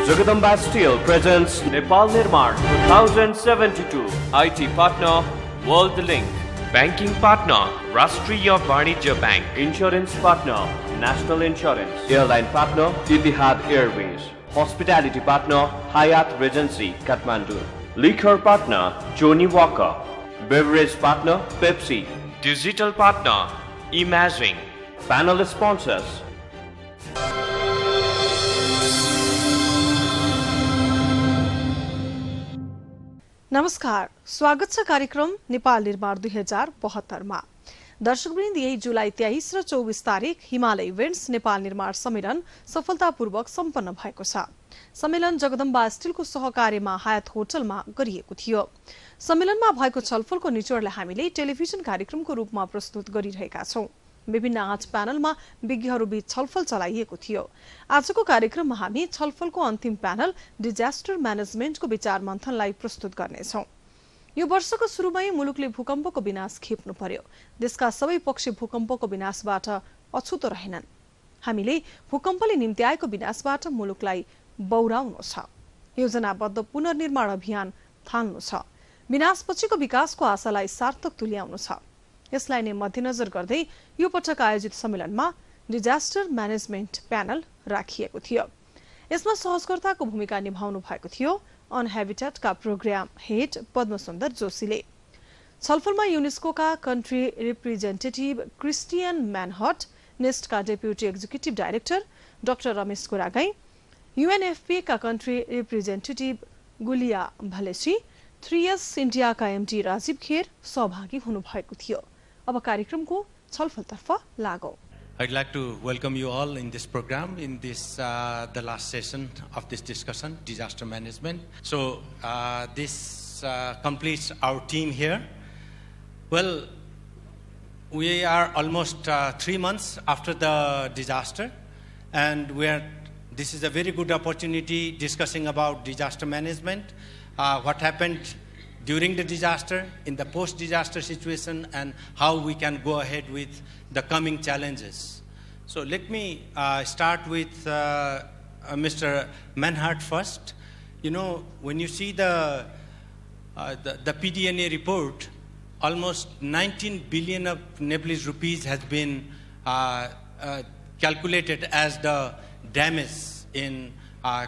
Jagadamba Steel presents Nepal Nirman 2072. IT partner World Link. Banking partner Rashtriya Vanijya Bank. Insurance partner National Insurance. Airline partner Etihad Airways. Hospitality partner Hyatt Regency Kathmandu. Liquor partner Johnny Walker. Beverage partner Pepsi. Digital partner Imaging. Panel sponsors नमस्कार, स्वागत छ कार्यक्रम नेपाल निर्माण 2072 मा। दर्शकवृन्द, यही जुलाई 23 र 24 Tariq Himalaya events Nepal निर्माण सम्मेलन सफलतापूर्वक सम्पन्न भएको छ। सम्मेलन जगदम्बा स्टिलको सहकार्यमा हयात होटलमा गरिएको थियो। सम्मेलनमा भएको छलफलको निचोडलाई हामीले टेलिभिजन कार्यक्रमको रूपमा प्रस्तुत गरिरहेका छौं। विभिन्न 8 प्यानलमा विज्ञहरूबीच छलफल चलाइएको थियो। आजको कार्यक्रममा हामी छलफलको अन्तिम प्यानल डिजास्टर म्यानेजमेन्टको विचार मन्थनलाई प्रस्तुत गर्नेछौं। यो वर्षको सुरुमै मुलुकले भूकम्पको विनाश खेप्नु पर्यो। देशका सबै पक्ष भूकम्पको विनाशबाट अछुतो रहेनन्। हामीले भूकम्पले निम्ति आएको विनाशबाट मुलुकलाई बौराउनु छ। योजनाबद्ध पुनर्निर्माण अभियान थाल्नु छ। विनाशपछिको विकासको आशालाई सार्थक तुल्याउनु छ। यसलाई नै मध्यनजर गर्दै यो पटक आयोजित सम्मेलनमा डिजास्टर म्यानेजमेन्ट प्यानल राखिएको थियो। यसमा सहजकर्ताको भूमिका निभाउनु भएको थियो अनहेबिटेटका प्रोग्राम हेड पद्मसुन्दर जोशीले। छलफलमा युनेस्कोका कन्ट्री रिप्रेजेन्टेटिभ क्रिस्टियन म्यानहट, नेस्टका deputy executive director doctor Ramesh कोरागाई, युएनएफपीका country representative Giulia Vallese, 3S इन्डियाका एमडी राजीव खेर सहभागी हुनुभएको थियो। अब कार्यक्रमको छलफलतर्फ लागौं। I'd like to welcome you all in this program, in this the last session of this discussion, disaster management. So this completes our team here. Well, we are almost 3 months after the disaster, and this is a very good opportunity discussing about disaster management, what happened during the disaster, in the post-disaster situation, and how we can go ahead with the coming challenges. So let me start with Mr. Manhart first. You know, when you see the PDNA report, almost 19 billion of Nepalese rupees has been calculated as the damage in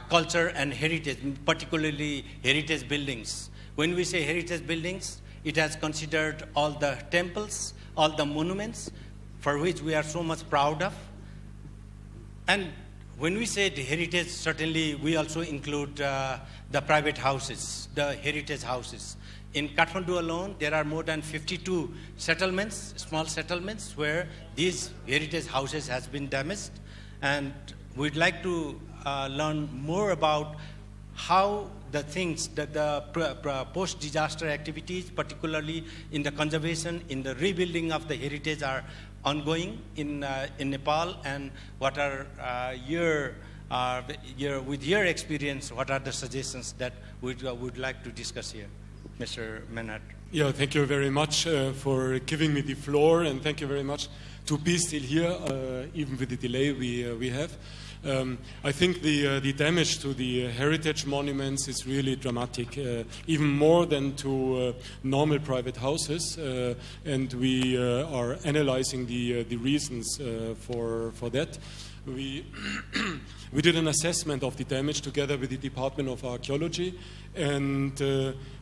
culture and heritage, particularly heritage buildings. When we say heritage buildings, it has considered all the temples, all the monuments for which we are so much proud of. And when we say the heritage, certainly we also include the private houses, the heritage houses. In Kathmandu alone, there are more than 52 settlements, small settlements, where these heritage houses has been damaged. And we'd like to learn more about how the things that the post-disaster activities, particularly in the conservation, in the rebuilding of the heritage, are ongoing in Nepal, and what are with your experience, what are the suggestions that we would like to discuss here, Mr. Menard? Yeah, thank you very much for giving me the floor, and thank you very much to be still here, even with the delay we have. I think the damage to the heritage monuments is really dramatic, even more than to normal private houses, and we are analyzing the reasons for that. We did an assessment of the damage together with the Department of Archaeology, and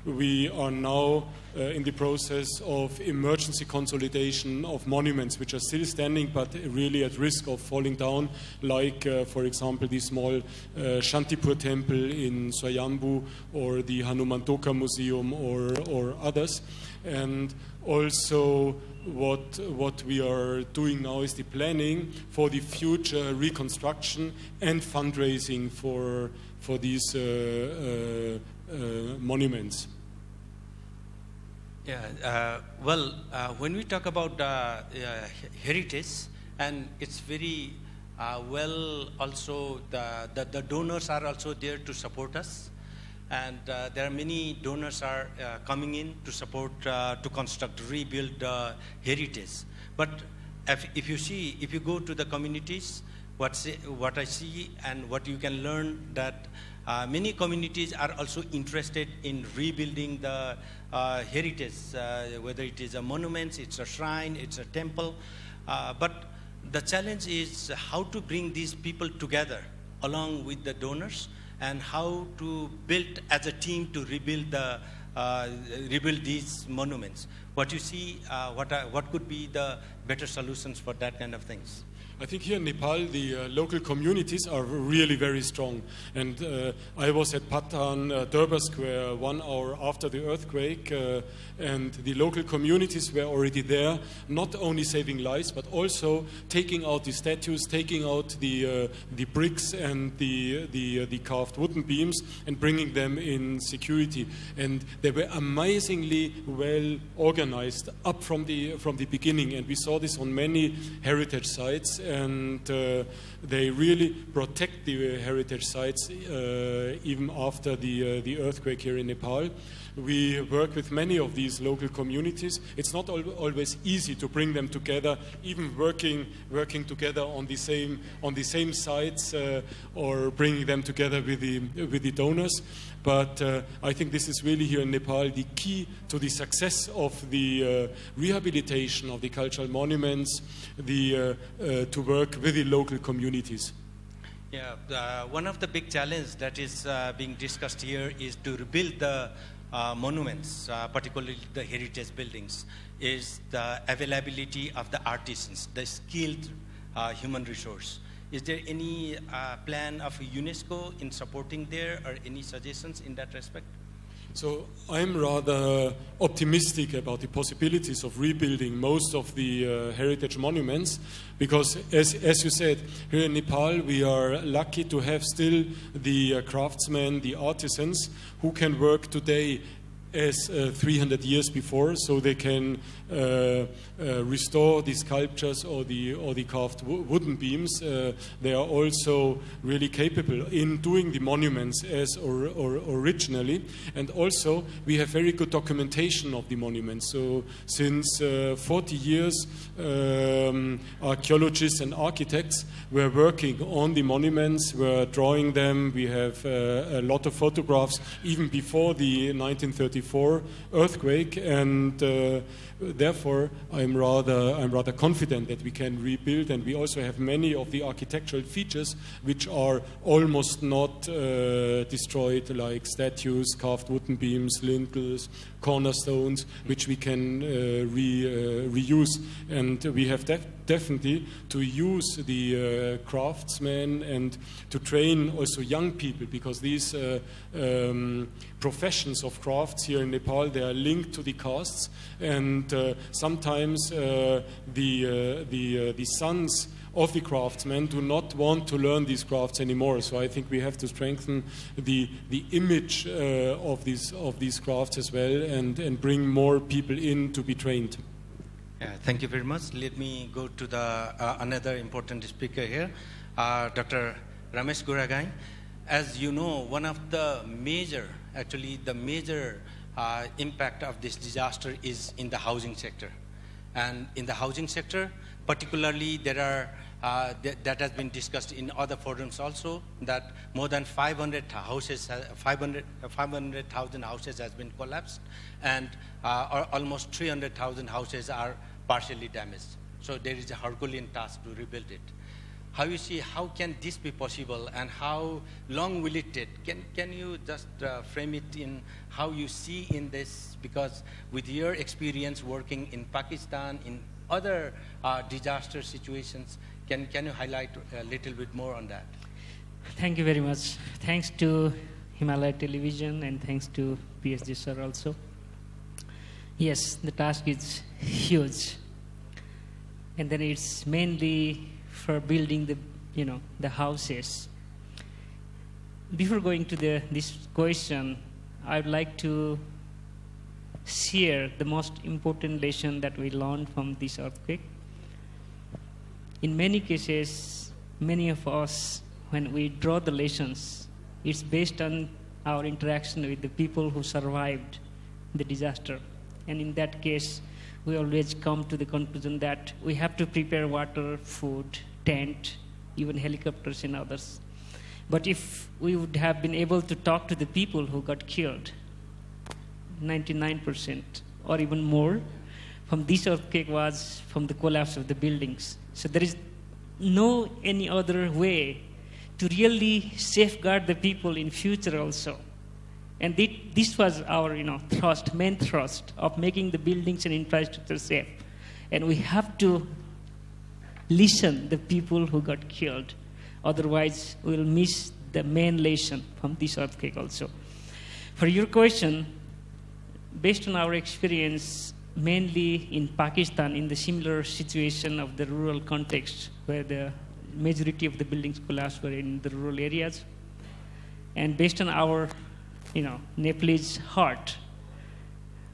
we are now in the process of emergency consolidation of monuments which are still standing but really at risk of falling down, like, for example, the small Shantipur temple in Swayambhu, or the Hanumantoka Museum, or others. And also what we are doing now is the planning for the future reconstruction and fundraising for these monuments. Yeah, when we talk about heritage, and it's very well also, the donors are also there to support us. And there are many donors are coming in to support, to construct, rebuild heritage. But if you go to the communities, what I see and what you can learn, that many communities are also interested in rebuilding the heritage, whether it is a monument, it's a shrine, it's a temple. But the challenge is how to bring these people together along with the donors, and how to build as a team to rebuild these monuments. What you see, what could be the better solutions for that kind of things? I think here in Nepal, the local communities are really very strong. And I was at Patan, Durbar Square, 1 hour after the earthquake, and the local communities were already there, not only saving lives, but also taking out the statues, taking out the bricks and the carved wooden beams, and bringing them in security. And they were amazingly well organized up from the beginning. And we saw this on many heritage sites. And they really protect the heritage sites even after the earthquake here in Nepal. We work with many of these local communities. It's not always easy to bring them together, even working together on the same sites or bringing them together with the donors. But I think this is really here in Nepal the key to the success of the rehabilitation of the cultural monuments, to work with the local communities. Yeah, one of the big challenges that is being discussed here is to rebuild the monuments, particularly the heritage buildings, is the availability of the artisans, the skilled human resource. Is there any plan of UNESCO in supporting there, or any suggestions in that respect? So I'm rather optimistic about the possibilities of rebuilding most of the heritage monuments, because as you said, here in Nepal we are lucky to have still the craftsmen, the artisans, who can work today as 300 years before, so they can restore the sculptures or the carved wooden beams. They are also really capable in doing the monuments as originally, and also we have very good documentation of the monuments. So since 40 years, archaeologists and architects were working on the monuments, were drawing them. We have a lot of photographs even before the 1934 earthquake, and therefore I'm rather confident that we can rebuild. And we also have many of the architectural features which are almost not destroyed, like statues, carved wooden beams, lintels, cornerstones, which we can reuse. And we have definitely to use the craftsmen and to train also young people, because these professions of crafts here in Nepal, they are linked to the castes, and sometimes the sons of the craftsmen do not want to learn these crafts anymore. So I think we have to strengthen the image of these crafts as well, and bring more people in to be trained. Yeah, thank you very much. Let me go to the another important speaker here, Dr. Ramesh Guragai. As you know, one of the major impact of this disaster is in the housing sector. And in the housing sector, particularly, there are that has been discussed in other forums also, that more than 500,000 houses has been collapsed, and almost 300,000 houses are partially damaged. So there is a Herculean task to rebuild it. How you see, how can this be possible, and how long will it take? Can you just frame it in how you see in this? Because with your experience working in Pakistan, in other disaster situations, can you highlight a little bit more on that? Thank you very much. Thanks to Himalaya Television, and thanks to PSG sir also. Yes, the task is huge, and then it's mainly for building the houses. Before going to this question, I would like to share the most important lesson that we learned from this earthquake. In many cases, many of us, when we draw the lessons, it's based on our interaction with the people who survived the disaster. And in that case, we always come to the conclusion that we have to prepare water, food, tent, even helicopters and others. But if we would have been able to talk to the people who got killed, 99% or even more from this earthquake was from the collapse of the buildings. So there is no any other way to really safeguard the people in future also. And this was our main thrust of making the buildings and infrastructure safe. And we have to listen the people who got killed. Otherwise, we'll miss the main lesson from this earthquake also. For your question, based on our experience, mainly in Pakistan, in the similar situation of the rural context, where the majority of the buildings collapsed were in the rural areas, and based on our Nepalese heart,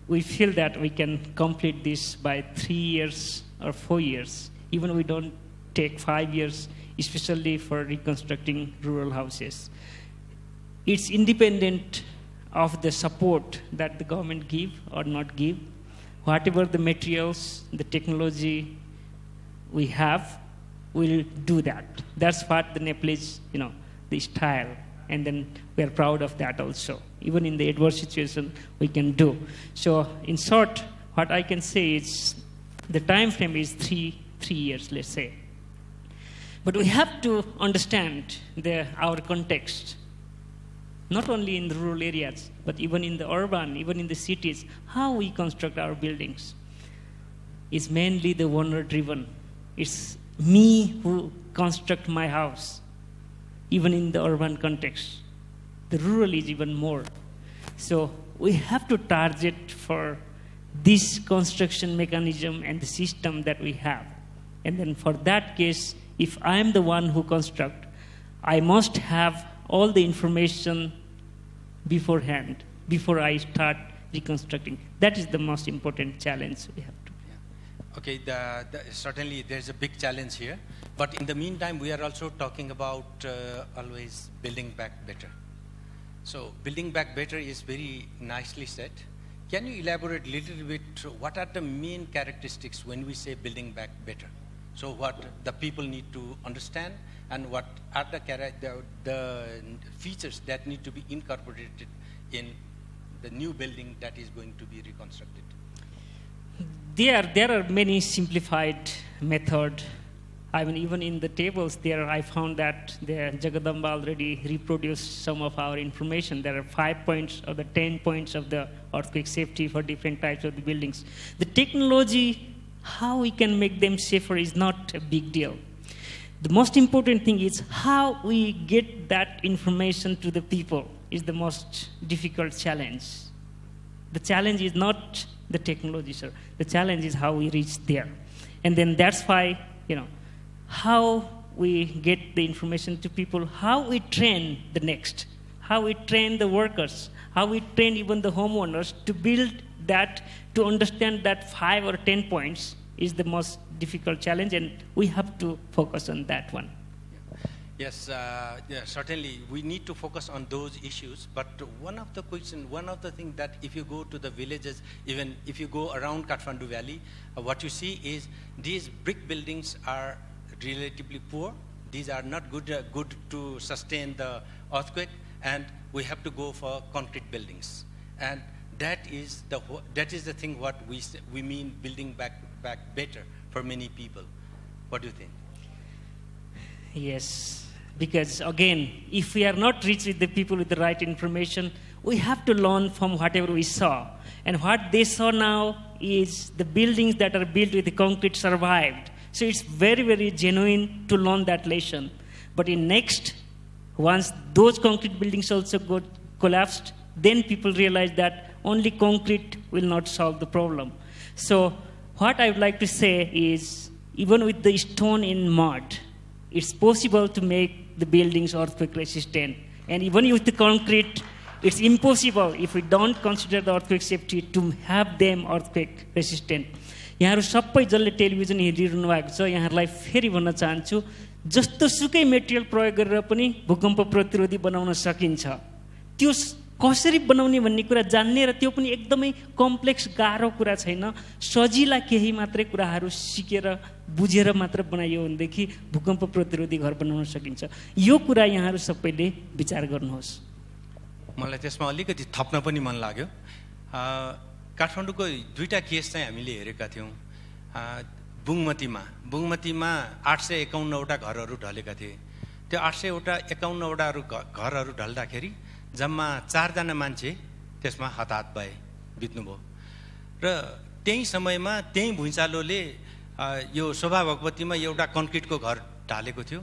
we feel that we can complete this by 3 years or 4 years. Even we don't take 5 years, especially for reconstructing rural houses. It's independent of the support that the government give or not give. Whatever the materials, the technology we have, we'll do that. That's what the Nepalese, the style. And then we are proud of that also. Even in the adverse situation, we can do. So in short, what I can say is the time frame is three years, let's say. But we have to understand our context, not only in the rural areas, but even in the urban, even in the cities, how we construct our buildings is mainly the owner-driven. It's me who construct my house, even in the urban context. The rural is even more. So we have to target for this construction mechanism and the system that we have. And then for that case, if I am the one who construct, I must have all the information beforehand, before I start reconstructing. That is the most important challenge we have to. Okay, certainly there's a big challenge here. But in the meantime, we are also talking about always building back better. So building back better is very nicely said. Can you elaborate a little bit, what are the main characteristics when we say building back better? So what the people need to understand, and what are the features that need to be incorporated in the new building that is going to be reconstructed? There are many simplified methods. I mean, even in the tables there, I found that the Jagadamba already reproduced some of our information. There are 5 points or the 10 points of the earthquake safety for different types of the buildings. The technology, how we can make them safer is not a big deal. The most important thing is how we get that information to the people is the most difficult challenge. The challenge is not the technology, sir. The challenge is how we reach there. And then that's why, how we get the information to people, how we train the next, how we train the workers, how we train even the homeowners to build that, to understand that 5 or 10 points is the most difficult challenge, and we have to focus on that one. Yes, certainly we need to focus on those issues, but one of the things that if you go to the villages, even if you go around Kathmandu Valley, what you see is these brick buildings are relatively poor. These are not good to sustain the earthquake, and we have to go for concrete buildings. And that is the thing what we mean building back better for many people. What do you think? Yes, because again, if we are not reached with the people with the right information, we have to learn from whatever we saw. And what they saw now is the buildings that are built with the concrete survived. So it's very, very genuine to learn that lesson. But in next, once those concrete buildings also got collapsed, then people realize that only concrete will not solve the problem. So what I would like to say is, even with the stone in mud, it's possible to make the buildings earthquake resistant. And even with the concrete, it's impossible if we don't consider the earthquake safety to have them earthquake resistant. यहाँहरु सबै जसले television हेरिरहनु भएको छ यहाँहरुलाई फेरि भन्न चाहन्छु जस्तो सुकै मेटेरियल प्रयोग गरेर पनि भूकम्प प्रतिरोधी बनाउन सकिन्छ त्यो कसरी बनाउने भन्ने कुरा जान्ने र त्यो पनि एकदमै कम्प्लेक्स गाह्रो कुरा छैन, सजिला केही मात्रै कुराहरू सिकेर बुझेर मात्र बनाइयो भनेदेखि भूकम्प प्रतिरोधी घर बनाउन सकिन्छ। यो कुरा यहाँहरू सबैले विचार गर्नुहोस्। मलाई त्यसमा अलिकति थप्न पनि मन लाग्यो। काठमाडौँको दुईटा केस चाहिँ हामीले हेरेका थियौँ। बुङमतीमा 851वटा घरहरू ढलेका थिए। त्यो 851वटा घरहरू ढल्दाखेरि जम्मा 4 जना मान्छे त्यसमा हताहत भए, बित्नुभयो। र त्यही समयमा त्यही भुइँचालोले यो शोभा भगवतीमा एउटा कन्क्रिटको घर ढालेको थियो।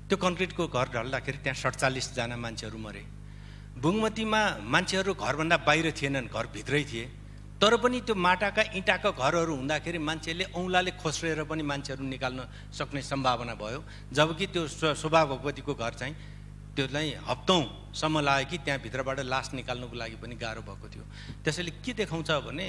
त्यो कन्क्रिटको घर ढल्दाखेरि त्यहाँ 47 जना मान्छेहरू मरे। बुङमतीमा मान्छेहरू घरभन्दा बाहिर थिएनन्, घरभित्रै थिए, तर पनि त्यो माटाका इँटाका घरहरू हुँदाखेरि मान्छेले औँलाले खोस्रेर पनि मान्छेहरू निकाल्न सक्ने सम्भावना भयो। जबकि त्यो शोभा भगवतीको घर चाहिँ त्यसलाई हप्तौँसम्म लाग्यो कि त्यहाँ भित्रबाट लास निकाल्नुको लागि पनि गाह्रो भएको थियो। त्यसैले के देखाउँछ भने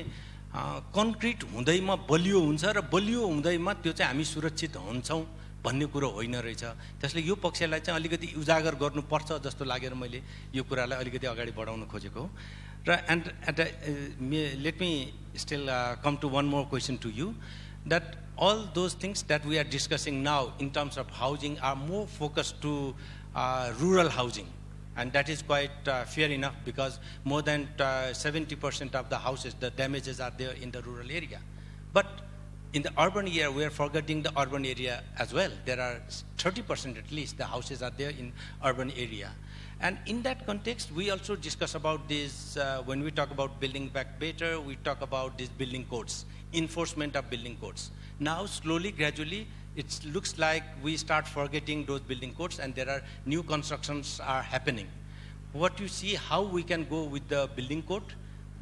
कन्क्रिट हुँदैमा बलियो हुन्छ र बलियो हुँदैमा त्यो चाहिँ हामी सुरक्षित हुन्छौँ भन्ने कुरो होइन रहेछ। त्यसले यो पक्षलाई चाहिँ अलिकति उजागर गर्नुपर्छ जस्तो लागेर मैले यो कुरालाई अलिकति अगाडि बढाउन खोजेको हो। र let me still come to one more question to you, that all those things that we are discussing now in terms of housing are more focused to rural housing, and that is quite fair enough, because more than 70% of the houses, the damages are there in the rural area. But in the urban area, we are forgetting the urban area as well. There are 30% at least, the houses are there in urban area. And in that context, we also discuss about this, when we talk about building back better, we talk about these building codes, enforcement of building codes. Now, slowly, gradually, it looks like we start forgetting those building codes, and there are new constructions are happening. What you see, how we can go with the building code,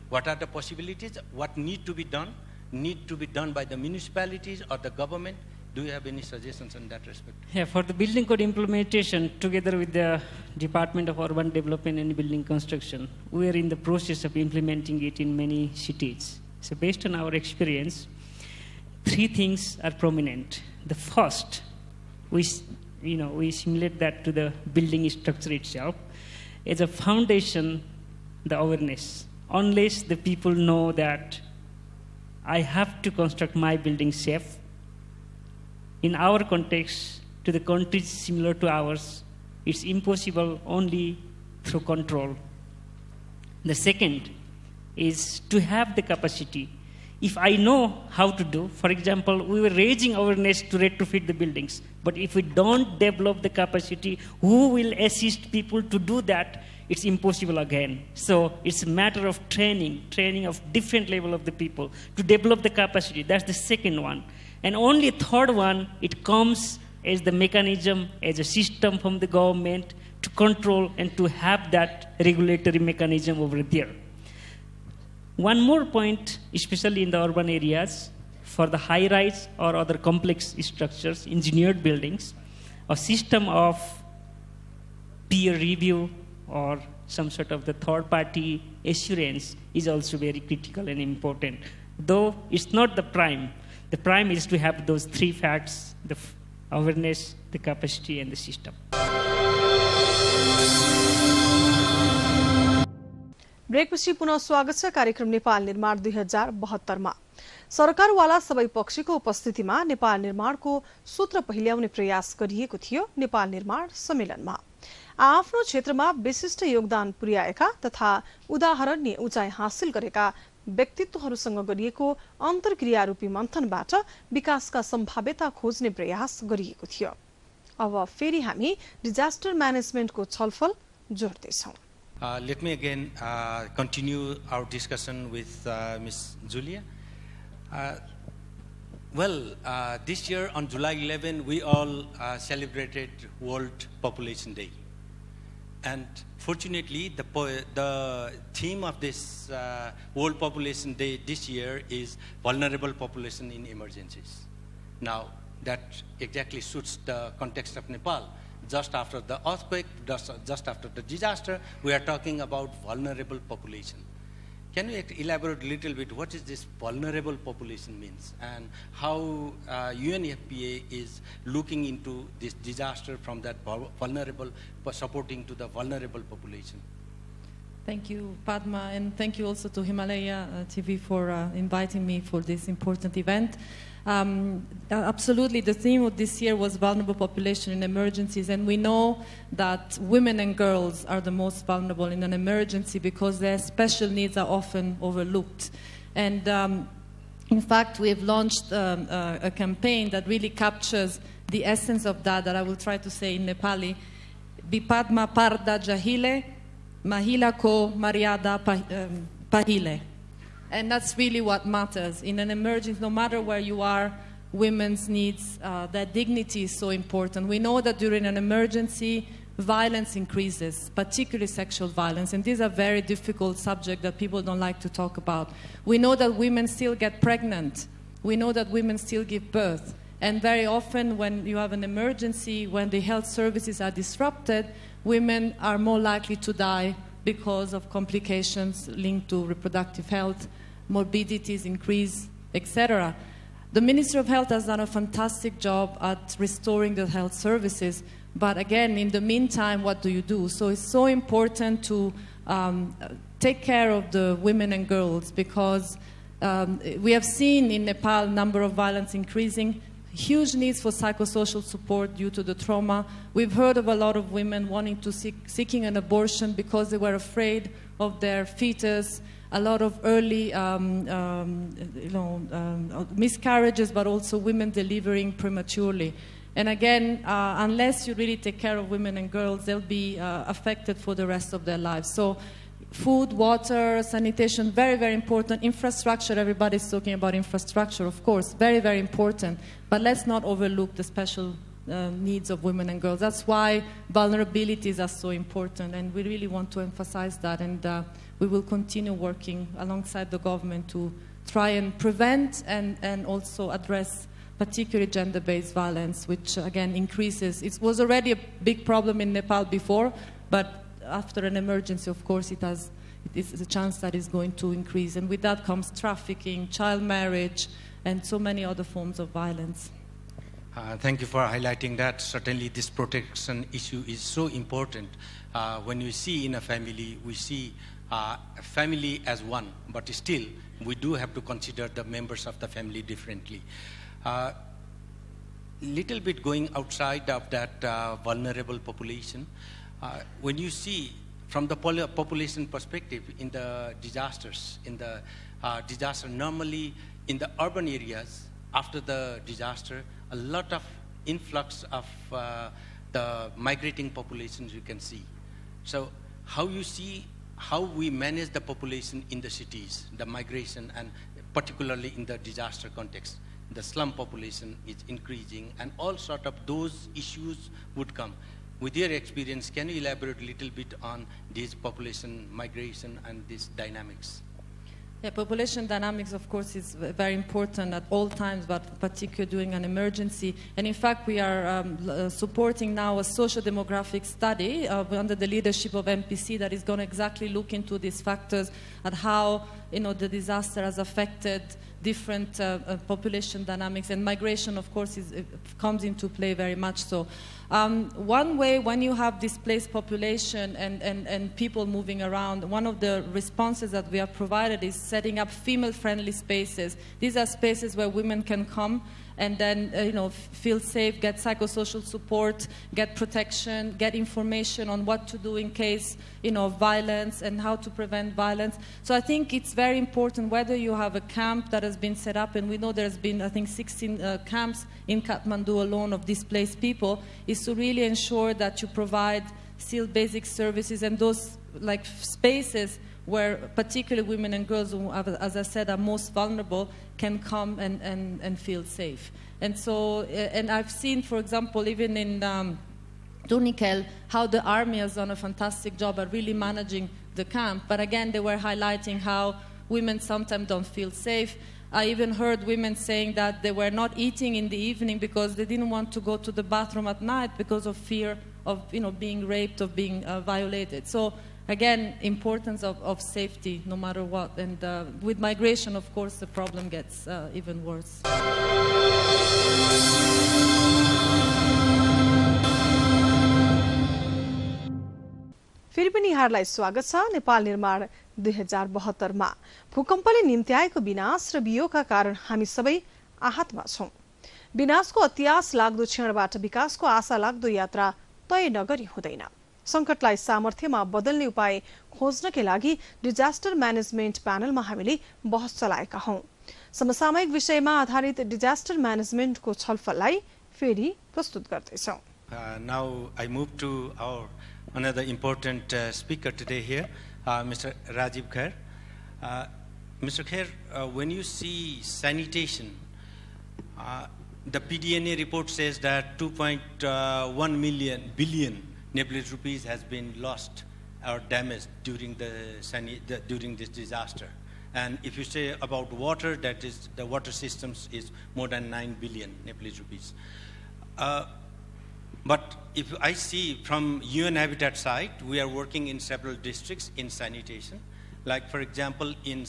what are the possibilities, what need to be done by the municipalities or the government. Do you have any suggestions in that respect? Yeah, for the building code implementation, together with the Department of Urban Development and Building Construction, we are in the process of implementing it in many cities. So based on our experience, 3 things are prominent. The first, we simulate that to the building structure itself. As a foundation, the awareness. Unless the people know that I have to construct my building safe, in our context, to the countries similar to ours, it's impossible only through control. The second is to have the capacity. If I know how to do, for example, we were raising awareness to retrofit the buildings, but if we don't develop the capacity, who will assist people to do that? It's impossible again. So it's a matter of training of different level of the people to develop the capacity. That's the second one. And only third one, it comes as the mechanism, as a system from the government to control and to have that regulatory mechanism over there. One more point, especially in the urban areas, for the high-rise or other complex structures, engineered buildings, a system of peer review or some sort of the third-party assurance is also very critical and important. Though it's not the prime is to have those 3 facts, the awareness, the capacity, and the system. ब्रेकपछि पुनः स्वागत छ कार्यक्रम नेपाल निर्माण 2072 मा। सरकारवाला सबै पक्षको उपस्थितिमा नेपाल निर्माणको सूत्र पहिल्याउने प्रयास गरिएको थियो। नेपाल निर्माण सम्मेलनमा आफ्नो क्षेत्रमा विशिष्ट योगदान पुर्याएका तथा उदाहरणीय उचाइ हासिल गरेका व्यक्तित्वहरूसँग गरिएको अन्तर्क्रिया रूपी मन्थनबाट विकासका सम्भाव्यता खोज्ने प्रयास गरिएको थियो। अब फेरि हामी डिजास्टर म्यानेजमेन्टको छलफल जोड्दैछौं। Let me again continue our discussion with Ms. Julia. This year on July 11, we all celebrated World Population Day. And fortunately, the theme of this World Population Day this year is vulnerable population in emergencies. Now, that exactly suits the context of Nepal. Just after the earthquake, just after the disaster, we are talking about vulnerable population. Can you elaborate a little bit what is this vulnerable population means and how UNFPA is looking into this disaster from that vulnerable, supporting to the vulnerable population? Thank you, Padma, and thank you also to Himalaya TV for inviting me for this important event. Absolutely, the theme of this year was vulnerable population in emergencies, and we know that women and girls are the most vulnerable in an emergency because their special needs are often overlooked. And in fact, we have launched a campaign that really captures the essence of that I will try to say in Nepali. Bipadma parda jahile, mahila ko mariada pahile. And that's really what matters. In an emergency, no matter where you are, women's needs, their dignity is so important. We know that during an emergency, violence increases, particularly sexual violence. And these are very difficult subjects that people don't like to talk about. We know that women still get pregnant. We know that women still give birth. And very often when you have an emergency, when the health services are disrupted, women are more likely to die because of complications linked to reproductive health, morbidities increase, etc. The Ministry of Health has done a fantastic job at restoring the health services, but again, in the meantime, what do you do? So it's so important to take care of the women and girls because we have seen in Nepal number of violence increasing, huge needs for psychosocial support due to the trauma. We've heard of a lot of women wanting to seeking an abortion because they were afraid of their fetus, a lot of early miscarriages, but also women delivering prematurely. And again, unless you really take care of women and girls, they'll be affected for the rest of their lives. So food, water, sanitation, very, very important. Infrastructure, everybody's talking about infrastructure, of course, very, very important. But let's not overlook the special needs of women and girls. That's why vulnerabilities are so important, and we really want to emphasize that. And we will continue working alongside the government to try and prevent and also address particularly gender-based violence, which again increases. It was already a big problem in Nepal before, but after an emergency, of course, it's a chance that is going to increase. And with that comes trafficking, child marriage, and so many other forms of violence. Thank you for highlighting that. Certainly this protection issue is so important. When we see in a family, we see a family as one, but still we do have to consider the members of the family differently. Little bit going outside of that vulnerable population, when you see from the population perspective in the disasters, normally in the urban areas, after the disaster, a lot of influx of the migrating populations you can see. So how you see how we manage the population in the cities, the migration, and particularly in the disaster context. The slum population is increasing, and all sort of those issues would come. With your experience, can you elaborate a little bit on this population migration and these dynamics? Yeah, population dynamics, of course, is very important at all times, but particularly during an emergency. And in fact, we are supporting now a socio-demographic study under the leadership of MPC that is going to exactly look into these factors and how the disaster has affected different population dynamics. And migration, of course, comes into play very much so. One way, when you have displaced population and people moving around, one of the responses that we have provided is setting up female-friendly spaces. These are spaces where women can come and then feel safe, get psychosocial support, get protection, get information on what to do in case of violence and how to prevent violence. So I think it's very important whether you have a camp that has been set up, and we know there's been, I think, 16 camps in Kathmandu alone of displaced people, is to really ensure that you provide still basic services and those like spaces where particularly women and girls who, as I said, are most vulnerable can come and feel safe. And so, and I've seen, for example, even in Tunikel, how the army has done a fantastic job at really managing the camp. But again, they were highlighting how women sometimes don't feel safe. I even heard women saying that they were not eating in the evening because they didn't want to go to the bathroom at night because of fear of being raped or being violated. So again, importance of safety no matter what. And with migration, of course, the problem gets even worse. फेरि पनि यहाँहरूलाई स्वागत छ नेपाल निर्माण 2072 मा। भूकम्पले निम्त्याएको विनाश र वियोगका कारण हामी सबै आहतमा छौं। विनाशको अत्यास लाग्दो क्षणबाट विकासको आशा लाग्दो यात्रा तय नगरी हुँदैन। संकटलाई सामर्थ्यमा बदल्ने उपाय खोज्नकै लागि डिजास्टर म्यानेजमेन्ट प्यानलमा हामीले बहस चलाएका हौं। समसामयिक विषयमा आधारित डिजास्टर म्यानेजमेन्टको छलफललाई फेरि प्रस्तुत गर्दैछौं। Now I move to our another important speaker today here, Mr. Rajiv Kher. Mr. Kher, when you see sanitation, the PDNA report says that 2.1 billion Nepalese rupees has been lost or damaged during during this disaster. And if you say about water, that is the water systems is more than 9 billion Nepalese rupees. But if I see from UN Habitat side, we are working in several districts in sanitation. Like for example, in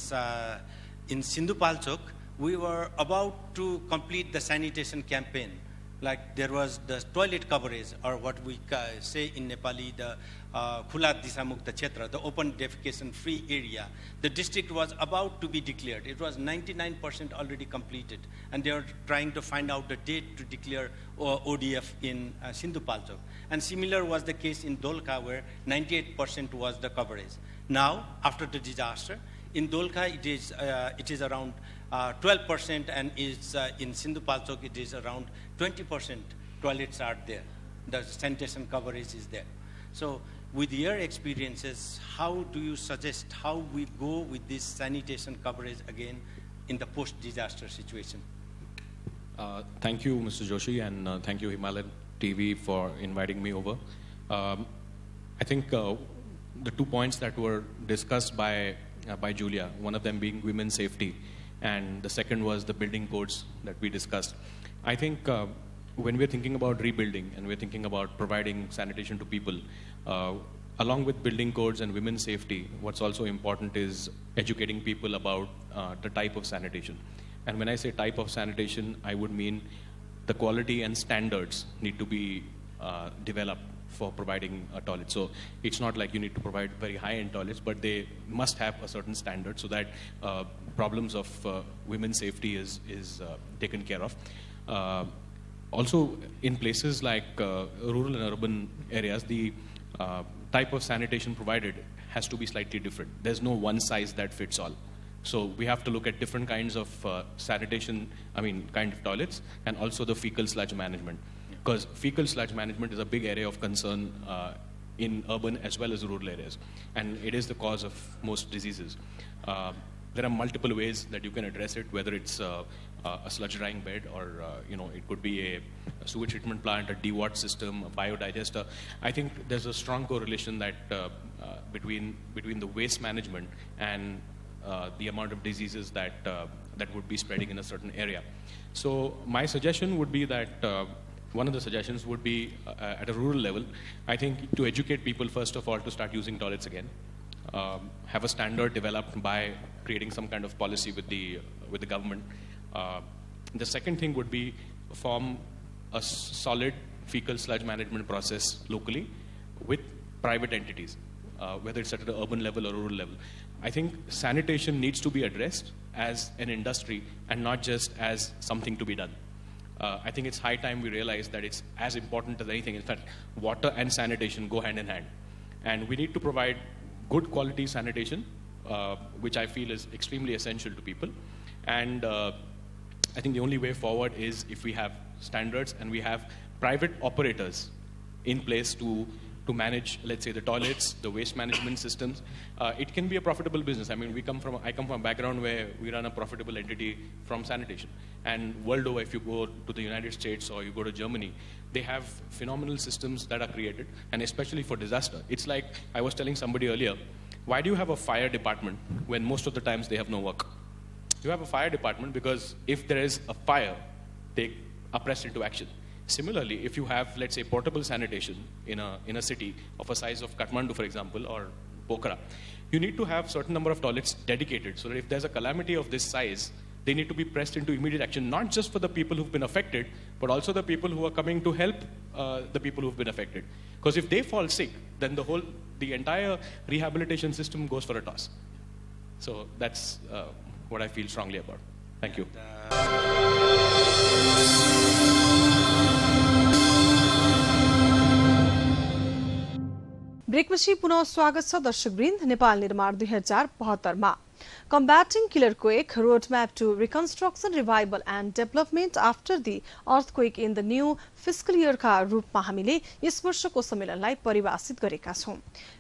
Sindhupalchok, we were about to complete the sanitation campaign. Like there was the toilet coverage, or what we say in Nepali, the Khula Disamukta Kshetra, the open defecation free area. The district was about to be declared. It was 99% already completed, and they are trying to find out the date to declare ODF in Sindhupalchok. And similar was the case in Dolka, where 98% was the coverage. Now, after the disaster, in Dolka it is around 12%, and is in Sindhupalchok it is around 20% toilets are there. The sanitation coverage is there. So with your experiences, how do you suggest how we go with this sanitation coverage again in the post-disaster situation? Thank you, Mr. Joshi, and thank you, Himalaya TV, for inviting me over. I think the 2 points that were discussed by Julia, one of them being women's safety, and the second was the building codes that we discussed. I think when we're thinking about rebuilding and we're thinking about providing sanitation to people, along with building codes and women's safety, what's also important is educating people about the type of sanitation. And when I say type of sanitation, I would mean the quality and standards need to be developed for providing a toilet. So it's not like you need to provide very high-end toilets, but they must have a certain standard so that problems of women's safety is taken care of. Also, in places like rural and urban areas, the type of sanitation provided has to be slightly different. There's no one size that fits all. So we have to look at different kinds of sanitation, kind of toilets, and also the fecal sludge management. Because fecal sludge management is a big area of concern in urban as well as rural areas. And it is the cause of most diseases. There are multiple ways that you can address it, whether it's a sludge drying bed, or it could be a sewage treatment plant, a dewat system, a biodigester. I think there's a strong correlation that between the waste management and the amount of diseases that would be spreading in a certain area. So my suggestion would be that one of the suggestions would be at a rural level, I think, to educate people first of all to start using toilets again. Have a standard developed by creating some kind of policy with the government. The second thing would be form a solid fecal sludge management process locally with private entities, whether it's at an urban level or rural level. I think sanitation needs to be addressed as an industry and not just as something to be done. I think it's high time we realize that it's as important as anything. In fact, water and sanitation go hand in hand. And we need to provide good quality sanitation, which I feel is extremely essential to people. And I think the only way forward is if we have standards and we have private operators in place to manage, let's say, the toilets, the waste management systems. It can be a profitable business. I mean, I come from a background where we run a profitable entity from sanitation. And world over, if you go to the United States or you go to Germany, they have phenomenal systems that are created, and especially for disaster. It's like I was telling somebody earlier, why do you have a fire department when most of the times they have no work? You have a fire department because if there is a fire, they are pressed into action. Similarly, if you have, let's say, portable sanitation in a city of a size of Kathmandu, for example, or Pokhara, you need to have a certain number of toilets dedicated so that if there's a calamity of this size, they need to be pressed into immediate action, not just for the people who've been affected, but also the people who are coming to help the people who've been affected. Because if they fall sick, then the whole the entire rehabilitation system goes for a toss. So that's what I feel strongly about. Thank you. ब्रेकपछि पुनः स्वागत छ दर्शकवृन्द नेपाल निर्माण 2072 मा Combating Killer Quake Roadmap to Reconstruction, Revival and Development after the Earthquake in the New Fiscal Year का रूपमा हामीले yes वर्षको सम्मेलनलाई परिभाषित गरेका छौं।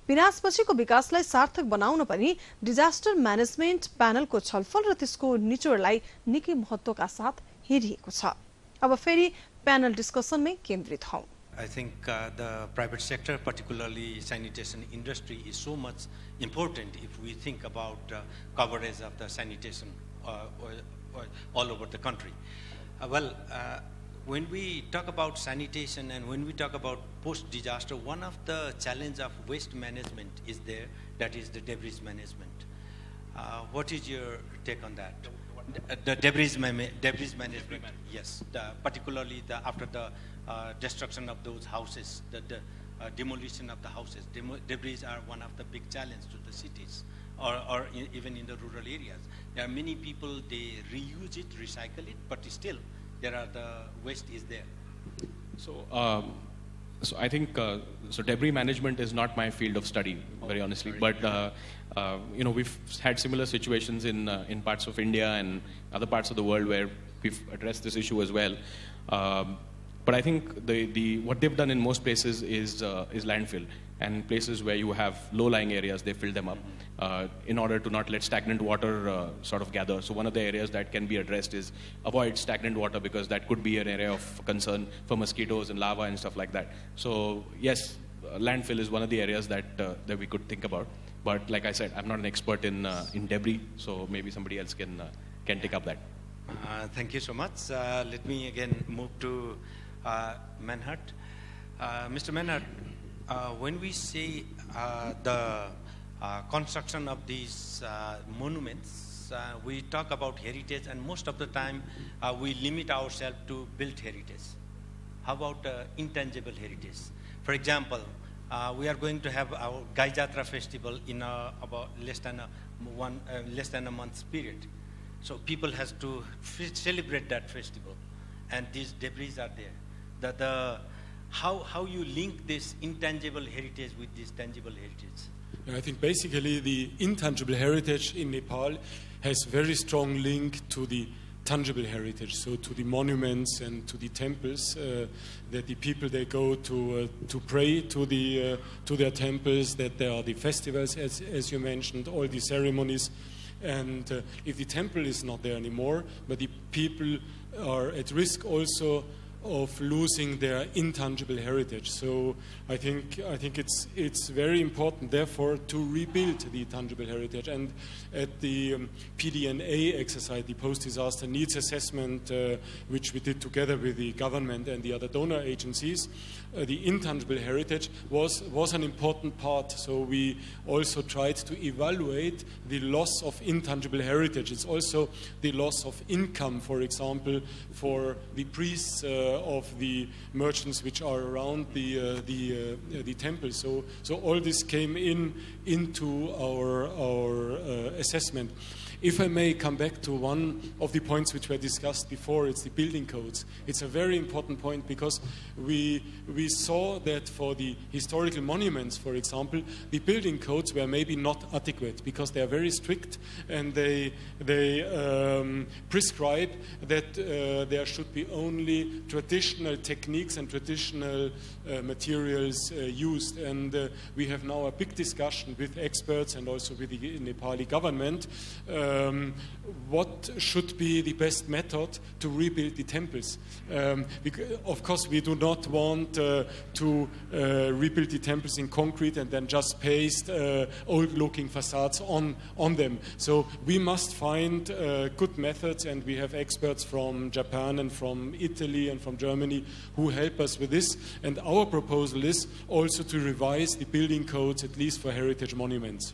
विनाशपछिको विकासलाई सार्थक बनाउन पनि डिजास्टर म्यानेजमेन्ट प्यानलको छलफल र त्यसको निचोडलाई निकै महत्त्वका साथ हेरिएको छ। अब फेरि प्यानल डिस्कसनमै केन्द्रित हौं। I think the private sector, particularly sanitation industry, is so much important if we think about coverage of the sanitation all over the country. When we talk about sanitation and when we talk about post-disaster, one of the challenge of waste management is there, that is the debris management. What is your take on that? The debris management, yes, particularly particularly after the destruction of those houses, the demolition of the houses. Debris are one of the big challenges to the cities or even in the rural areas. There are many people, they reuse it, recycle it, but still the waste is there. So I think so debris management is not my field of study, very honestly. But we've had similar situations in parts of India and other parts of the world where we've addressed this issue as well. But I think what they've done in most places is landfill, and places where you have low-lying areas, they fill them up in order to not let stagnant water sort of gather. So one of the areas that can be addressed is avoid stagnant water, because that could be an area of concern for mosquitoes and larvae and stuff like that. So yes, landfill is one of the areas that we could think about. But like I said, I'm not an expert in debris, so maybe somebody else can take up that. Thank you so much. Let me again move to Manhart. Mr. Manhart, when we say the construction of these monuments, we talk about heritage, and most of the time we limit ourselves to built heritage. How about intangible heritage? For example, we are going to have our Gai Jatra festival in about less than a month's period. So people has to celebrate that festival, and these debris are there. How you link this intangible heritage with this tangible heritage? I think basically the intangible heritage in Nepal has very strong link to the tangible heritage, so to the monuments and to the temples that the people, they go to pray to their temples, that there are the festivals, as you mentioned, all the ceremonies. And if the temple is not there anymore, but the people are at risk also of losing their intangible heritage. So I think it's very important, therefore, to rebuild the tangible heritage. And at the PDNA exercise, the post-disaster needs assessment, which we did together with the government and the other donor agencies, the intangible heritage was an important part. So we also tried to evaluate the loss of intangible heritage. It's also the loss of income, for example, for the priests of the merchants which are around the temple. So all this came into our assessment. If I may come back to one of the points which were discussed before, it's the building codes. It's a very important point, because we saw that for the historical monuments, for example, the building codes were maybe not adequate, because they are very strict, and they prescribe that there should be only traditional techniques and traditional materials used. And we have now a big discussion with experts and also with the Nepali government. What should be the best method to rebuild the temples? Because, of course, we do not want to rebuild the temples in concrete and then just paste old-looking facades on them. So we must find good methods, and we have experts from Japan and from Italy and from Germany who help us with this. And our proposal is also to revise the building codes, at least for heritage monuments.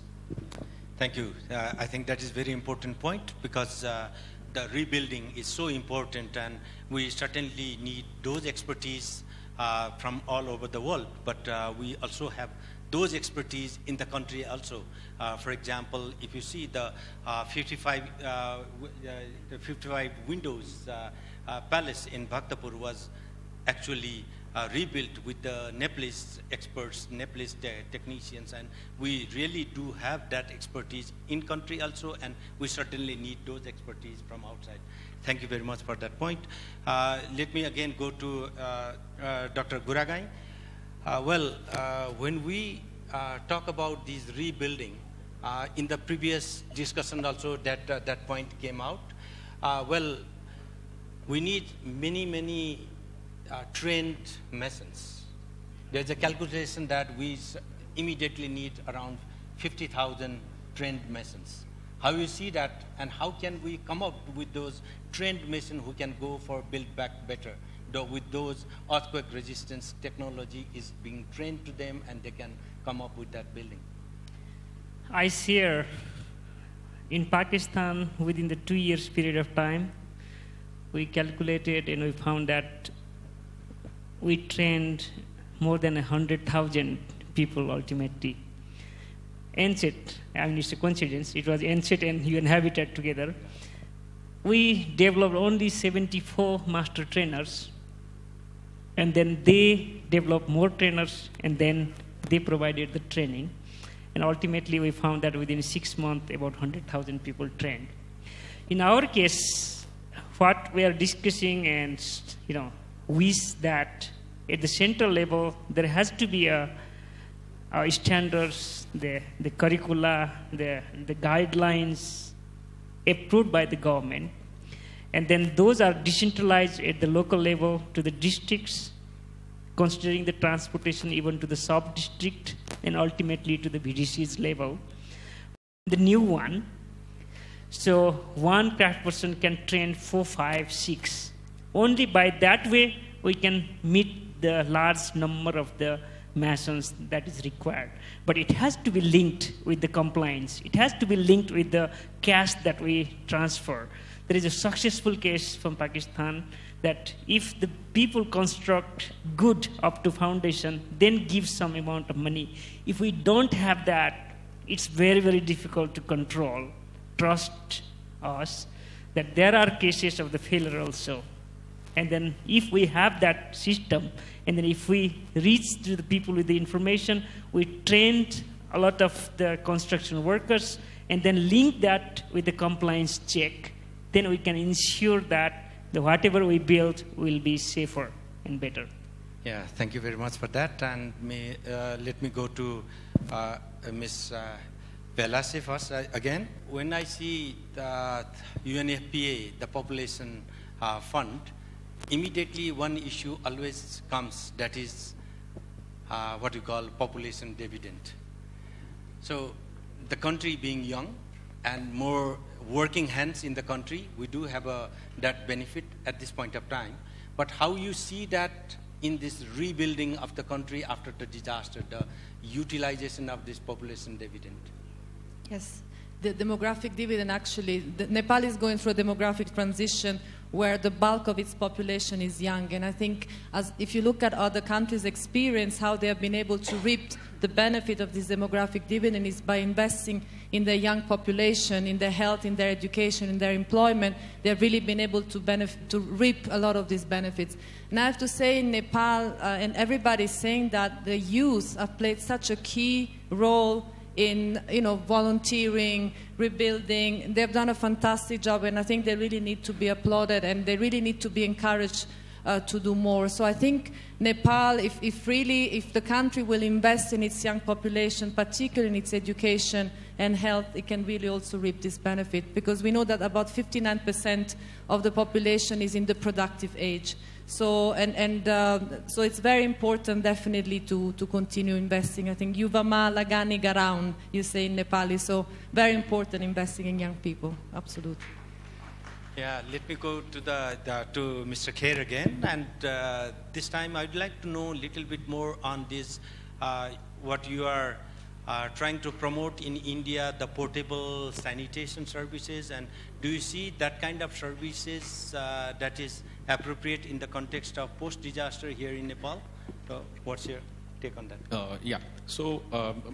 Thank you. I think that is a very important point, because the rebuilding is so important, and we certainly need those expertise from all over the world. But we also have those expertise in the country also. For example, if you see the 55 windows palace in Bhaktapur was actually rebuilt with the Nepalese experts, Nepalese technicians, and we really do have that expertise in country also, and we certainly need those expertise from outside. Thank you very much for that point. Let me again go to Dr. Guragai. When we talk about these rebuilding, in the previous discussion also that point came out. We need many trained masons. There's a calculation that we immediately need around 50,000 trained masons. How you see that, and how can we come up with those trained masons who can go for build back better? With those earthquake resistance technology is being trained to them, and they can come up with that building. I share in Pakistan within the 2 years period of time, we calculated and we found that we trained more than 100,000 people ultimately. Ancient, I mean it's a coincidence, it was Ancient and UN Habitat together. We developed only 74 master trainers, and then they developed more trainers, and then they provided the training. And ultimately we found that within 6 months about 100,000 people trained. In our case, what we are discussing and wish that at the central level there has to be a standards, the curricula, the guidelines approved by the government, and then those are decentralized at the local level to the districts, considering the transportation even to the sub-district, and ultimately to the VDC's level. The new one, so one craft person can train 4, 5, 6. Only by that way we can meet the large number of the masons that is required. But it has to be linked with the compliance. It has to be linked with the cash that we transfer. There is a successful case from Pakistan that if the people construct good up to foundation, then give some amount of money. If we don't have that, it's very difficult to control. Trust us that there are cases of the failure also. And then if we have that system, and then if we reach to the people with the information, we trained a lot of the construction workers, and then link that with the compliance check, then we can ensure that whatever we build will be safer and better. Yeah, thank you very much for that. And let me go to Ms. Velasi first. Again, when I see the UNFPA, the population fund, immediately one issue always comes, that is what we call population dividend. So the country being young and more working hands in the country, we do have that benefit at this point of time. But how you see that in this rebuilding of the country after the disaster, the utilization of this population dividend? Yes, the demographic dividend actually, Nepal is going through a demographic transition where the bulk of its population is young. And I think if you look at other countries' experience, how they have been able to reap the benefit of this demographic dividend is by investing in their young population, in their health, in their education, in their employment. They've really been able to reap a lot of these benefits. And I have to say in Nepal, and everybody is saying that the youth have played such a key role in volunteering, rebuilding. They've done a fantastic job, and I think they really need to be applauded, and they really need to be encouraged to do more. So I think Nepal, if the country will invest in its young population, particularly in its education and health, it can really also reap this benefit, because we know that about 59% of the population is in the productive age. So so it's very important, definitely, to continue investing. I think Yuvama Lagani Garaun, you say in Nepali. So very important investing in young people. Absolutely. Yeah, let me go to to Mr. Kher again, and this time I'd like to know a little bit more on this, what you are trying to promote in India, the portable sanitation services, and do you see that kind of services that is appropriate in the context of post-disaster here in Nepal? So what's your take on that? Yeah. So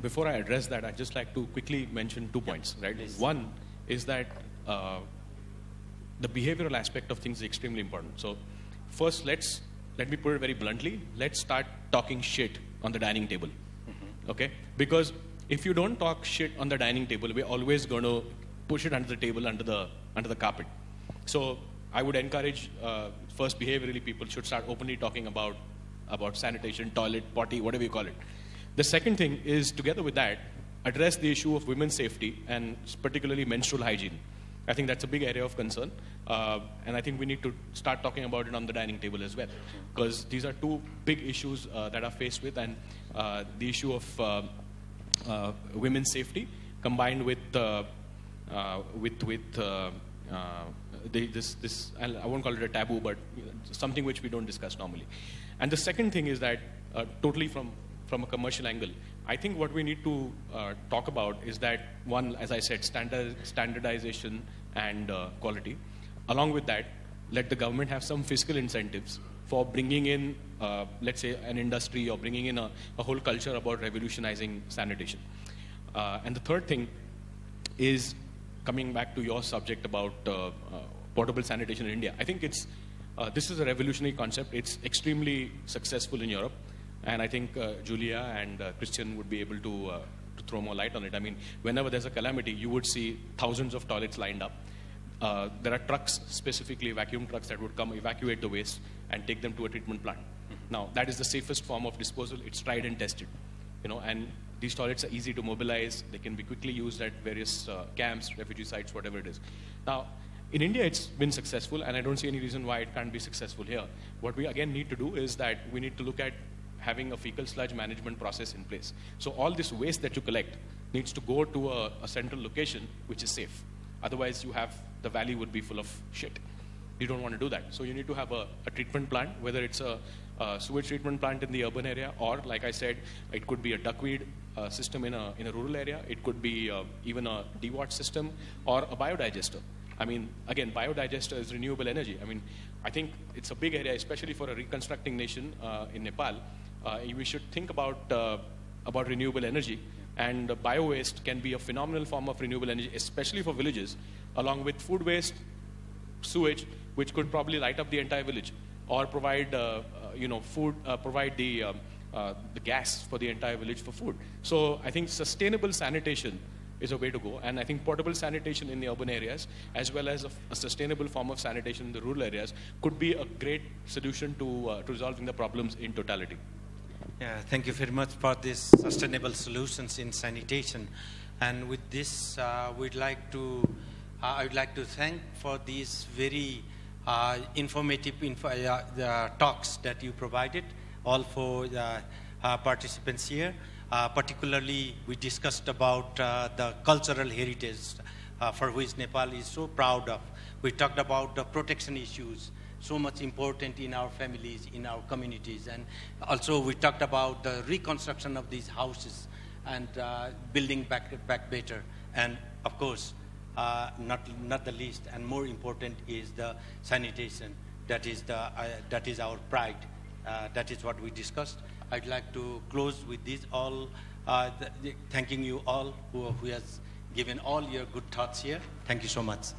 before I address that, I'd just like to quickly mention 2 points. Right. Please. One is that the behavioral aspect of things is extremely important. So first, let me put it very bluntly. Let's start talking shit on the dining table. Okay? Because if you don't talk shit on the dining table, we're always going to push it under the table, under the carpet. So I would encourage, first, behaviorally, people should start openly talking about sanitation, toilet, potty, whatever you call it. The second thing is, together with that, address the issue of women's safety and particularly menstrual hygiene. I think that's a big area of concern, and I think we need to start talking about it on the dining table as well, because these are two big issues that are faced with, and the issue of women's safety combined with this, I won't call it a taboo, but something which we don't discuss normally. And the second thing is that totally from a commercial angle, I think what we need to talk about is that, one, as I said, standardization and quality. Along with that, let the government have some fiscal incentives for bringing in, let's say, an industry, or bringing in a whole culture about revolutionizing sanitation. And the third thing is, coming back to your subject about portable sanitation in India. I think this is a revolutionary concept. It's extremely successful in Europe. And I think Julia and Christian would be able to throw more light on it. I mean, whenever there's a calamity, you would see thousands of toilets lined up. There are trucks, specifically vacuum trucks, that would come evacuate the waste and take them to a treatment plant. Now, that is the safest form of disposal. It's tried and tested, and these toilets are easy to mobilize. They can be quickly used at various camps, refugee sites, whatever it is. Now, in India, it's been successful, and I don't see any reason why it can't be successful here. What we again need to do is that we need to look at having a fecal sludge management process in place. So all this waste that you collect needs to go to a central location which is safe. Otherwise, the valley would be full of shit. You don't want to do that. So you need to have a treatment plant, whether it's a sewage treatment plant in the urban area, or, like I said, it could be a duckweed system in a rural area. It could be even a dewatch system or a biodigester. I mean, again, biodigester is renewable energy. I mean, I think it's a big area, especially for a reconstructing nation in Nepal. We should think about renewable energy, and bio-waste can be a phenomenal form of renewable energy, especially for villages, along with food waste, sewage, which could probably light up the entire village, or provide food, provide the gas for the entire village for food. So I think sustainable sanitation is a way to go, and I think portable sanitation in the urban areas, as well as a sustainable form of sanitation in the rural areas, could be a great solution to resolving the problems in totality. Yeah, thank you very much for this sustainable solutions in sanitation. And with this, I would like to thank for these very informative talks that you provided, all for the participants here. Particularly, we discussed about the cultural heritage for which Nepal is so proud of. We talked about the protection issues, so much important in our families, in our communities. And also we talked about the reconstruction of these houses and building back better. And of course, not the least and more important is the sanitation. That is our pride. That is what we discussed. I'd like to close with this all, thanking you all who has given all your good thoughts here. Thank you so much.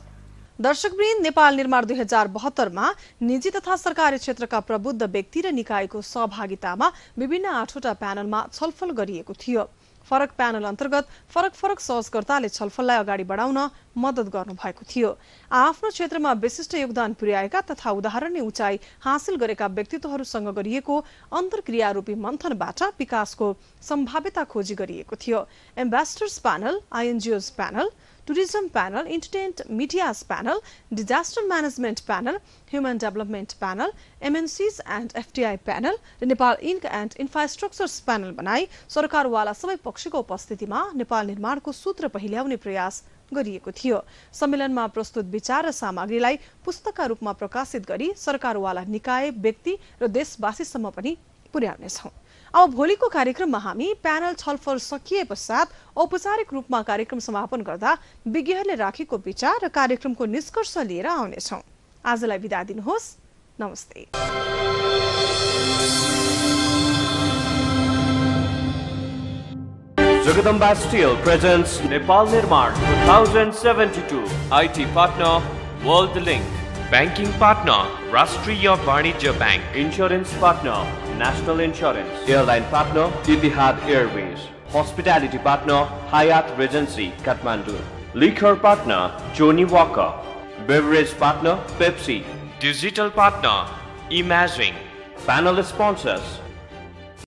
दर्शकवृन्द, Nepal निर्माण 2072 मा निजी तथा सरकारी क्षेत्रका प्रबुद्ध व्यक्ति र निकायको सहभागितामा विभिन्न 8वटा प्यानलमा छलफल गरिएको थियो। फरक प्यानल अन्तर्गत फरक सहजकर्ताले छलफललाई अगाडि बढाउन मद्दत गर्नुभएको थियो। आफ्नो क्षेत्रमा विशिष्ट योगदान पुर्याएका तथा उदाहरणीय उचाइ हासिल गरेका व्यक्तित्वहरूसँग गरिएको अन्तर्क्रिया रूपी मन्थनबाट विकासको सम्भाव्यता खोजी गरिएको थियो। Ambassadors panel, INGOs panel, Tourism Panel, Entertainment Medias Panel, Disaster Management Panel, Human Development Panel, MNCs and FDI Panel, र Nepal Inc and Infrastructures Panel बनाई सरकारवाला सबै पक्षको उपस्थितिमा नेपाल निर्माणको सूत्र पहिल्याउने प्रयास गरिएको थियो। सम्मेलनमा प्रस्तुत विचार र सामग्रीलाई पुस्तकका रूपमा प्रकाशित गरी सरकारवाला निकाय, व्यक्ति र देशवासीसम्म पनि पुर्याउनेछौं। अब भोलिको कार्यक्रममा हामी प्यानल छलफल सकिए पश्चात औपचारिक रूपमा कार्यक्रम समापन गर्दा विज्ञहरूले राखेको विचार र कार्यक्रमको निष्कर्ष लिएर आउनेछौं। आजलाई बिदा दिनुहोस्। नमस्ते। Jagadamba Steel presents Nepal Nirman 2072. IT partner World Link. Banking partner Rashtriya Varnijya Bank. Insurance partner National Insurance. Airline partner Etihad Airways. Hospitality partner Hyatt Regency Kathmandu. Liquor partner Johnny Walker. Beverage partner Pepsi. Digital partner Imaging. Panel sponsors